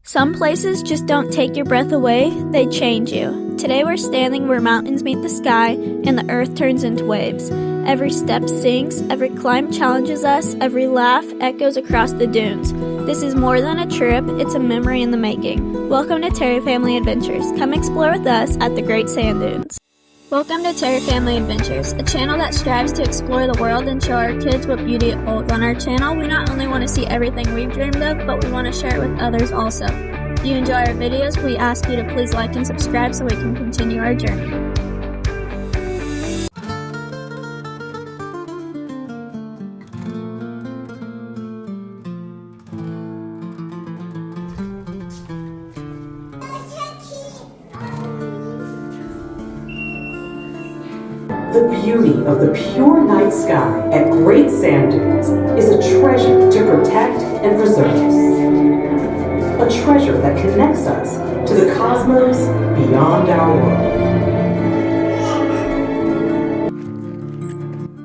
Some places just don't take your breath away, they change you. Today we're standing where mountains meet the sky and the earth turns into waves. Every step sings, every climb challenges us, every laugh echoes across the dunes. This is more than a trip, it's a memory in the making. Welcome to Terry Family Adventures. Come explore with us at the Great Sand Dunes. Welcome to Terry Family Adventures, a channel that strives to explore the world and show our kids what beauty it holds. On our channel, we not only want to see everything we've dreamed of, but we want to share it with others also. If you enjoy our videos, we ask you to please like and subscribe so we can continue our journey. The beauty of the pure night sky at Great Sand Dunes is a treasure to protect and preserve. A treasure that connects us to the cosmos beyond our world.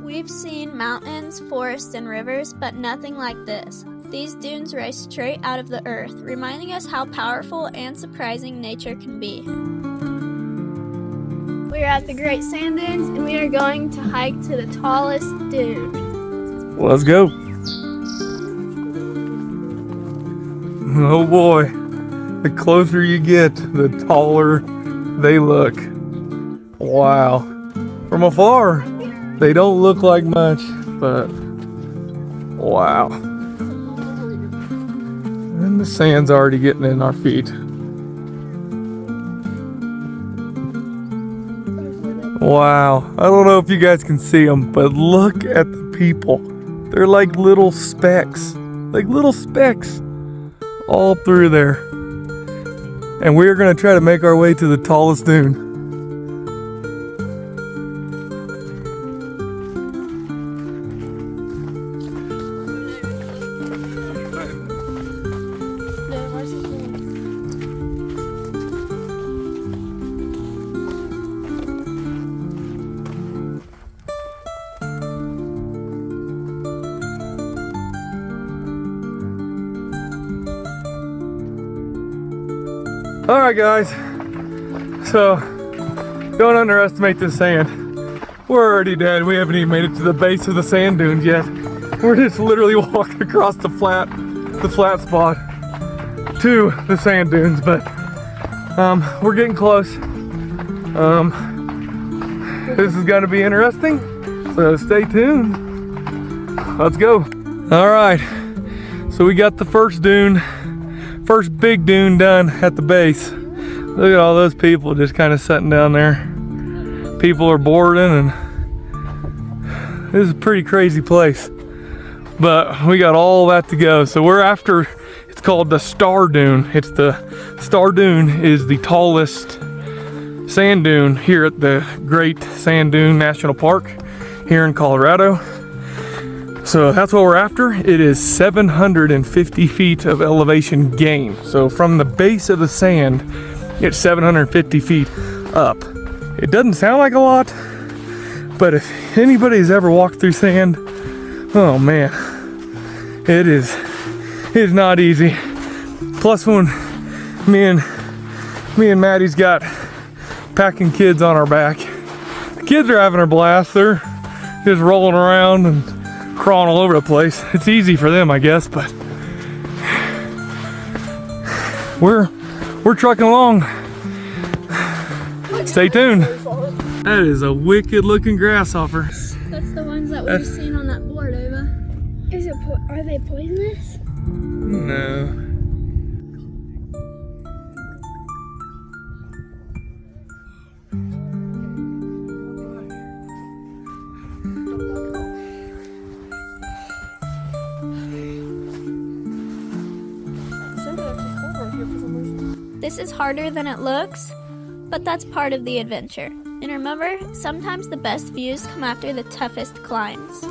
We've seen mountains, forests, and rivers, but nothing like this. These dunes rise straight out of the earth, reminding us how powerful and surprising nature can be. We are at the Great Sand Dunes, and we are going to hike to the tallest dune. Let's go. Oh boy, the closer you get, the taller they look. Wow. From afar, they don't look like much, but wow. And the sand's already getting in our feet. Wow, I don't know if you guys can see them, but look at the people. They're like little specks, all through there. And we're gonna try to make our way to the tallest dune. Alright guys, so don't underestimate this sand. We're already dead. We haven't even made it to the base of the sand dunes yet. We're just literally walking across the flat spot to the sand dunes, but we're getting close. This is gonna be interesting, so stay tuned. Let's go. Alright, so we got the first big dune done at the base. Look at all those people just kind of sitting down there. People are boarding, and this is a pretty crazy place. But we got all that to go. So we're after, it's called the Star Dune. Star Dune is the tallest sand dune here at the Great Sand Dune National Park here in Colorado. So that's what we're after. It is 750 feet of elevation gain. So from the base of the sand, it's 750 feet up. It doesn't sound like a lot, but if anybody's ever walked through sand, oh man, it is not easy. Plus when me and Maddie's got packing kids on our back, the kids are having a blast. They're just rolling around and crawling all over the place. It's easy for them, I guess, but we're trucking along. Stay tuned. That is a wicked looking grasshopper. That's the ones that we've seen on that board, Ava. Are they poisonous? No. This is harder than it looks, but that's part of the adventure. And remember, sometimes the best views come after the toughest climbs.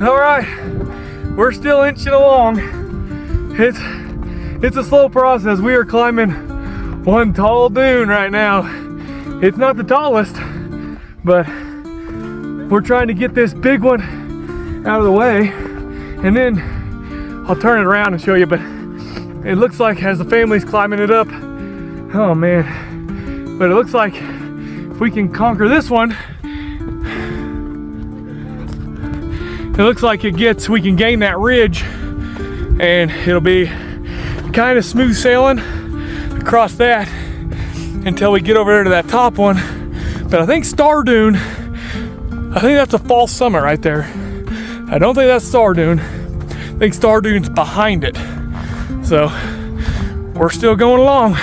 All right, we're still inching along. it's a slow process. We are climbing one tall dune right now. It's not the tallest, but we're trying to get this big one out of the way, and then I'll turn it around and show you. But it looks like as the family's climbing it up, oh man, but it looks like if we can conquer this one, it looks like we can gain that ridge, and it'll be kind of smooth sailing across that until we get over there to that top one. But I think Star Dune, I think that's a false summit right there. I don't think that's Star Dune. I think Star Dune's behind it. So we're still going along.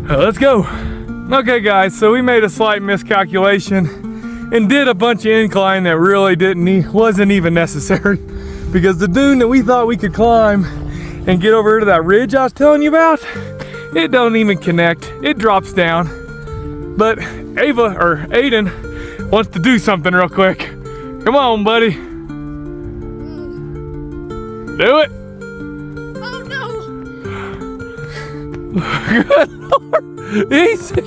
Let's go. Okay guys, so we made a slight miscalculation and did a bunch of incline that really wasn't even necessary, because the dune that we thought we could climb and get over to that ridge I was telling you about, it don't even connect. It drops down. But Aiden wants to do something real quick. Come on, buddy. Do it. Oh no. Good Lord. Easy.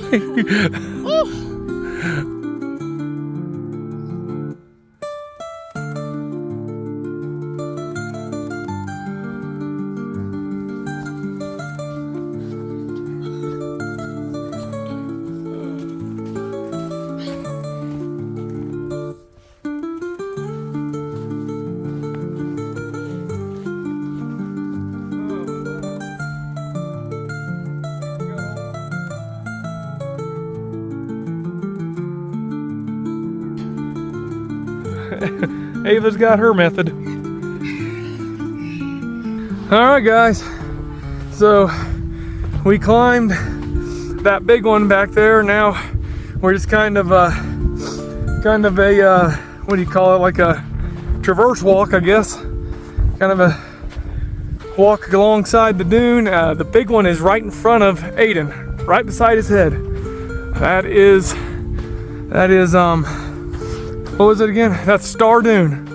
Ava's got her method. All right, guys. So we climbed that big one back there. Now we're just kind of a what do you call it? Like a traverse walk, I guess. Kind of a walk alongside the dune. The big one is right in front of Aiden, right beside his head. That is what was it again? That's Star Dune.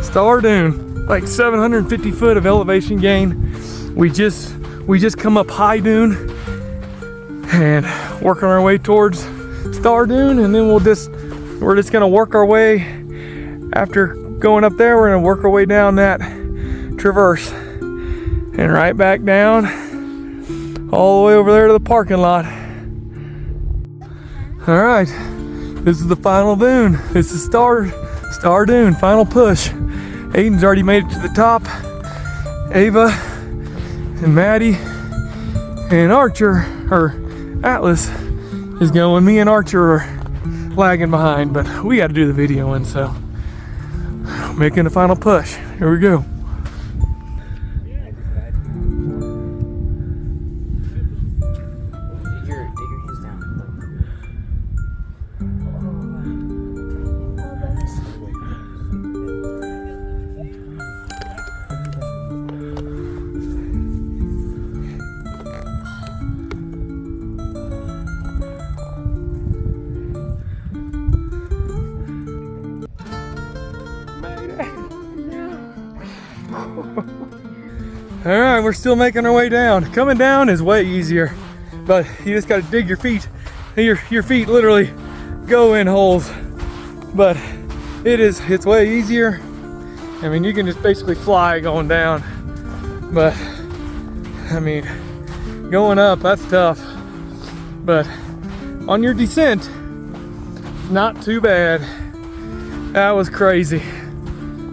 Star Dune, like 750 foot of elevation gain. We just come up high dune and working our way towards Star Dune, and then we're just gonna work our way. After going up there, we're gonna work our way down that traverse and right back down all the way over there to the parking lot. All right. This is the final dune. This is Star Dune, final push. Aiden's already made it to the top. Ava and Maddie and Archer, or Atlas, is going. Me and Archer are lagging behind, but we got to do the video, and so making the final push. Here we go. All right, we're still making our way down. Coming down is way easier, but you just got to dig your feet. Your feet literally go in holes, but it's way easier. I mean, you can just basically fly going down, but I mean, going up, that's tough. But on your descent, not too bad. That was crazy.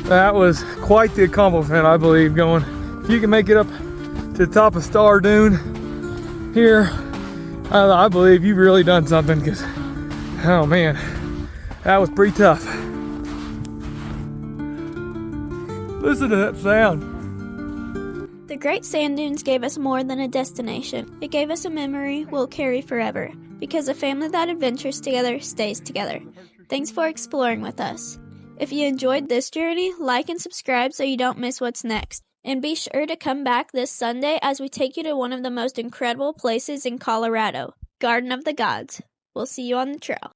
That was quite the accomplishment, I believe, going. If you can make it up to the top of Star Dune here, I believe you've really done something, because, oh man, that was pretty tough. Listen to that sound. The Great Sand Dunes gave us more than a destination. It gave us a memory we'll carry forever, because a family that adventures together stays together. Thanks for exploring with us. If you enjoyed this journey, like and subscribe so you don't miss what's next. And be sure to come back this Sunday as we take you to one of the most incredible places in Colorado, Garden of the Gods. We'll see you on the trail.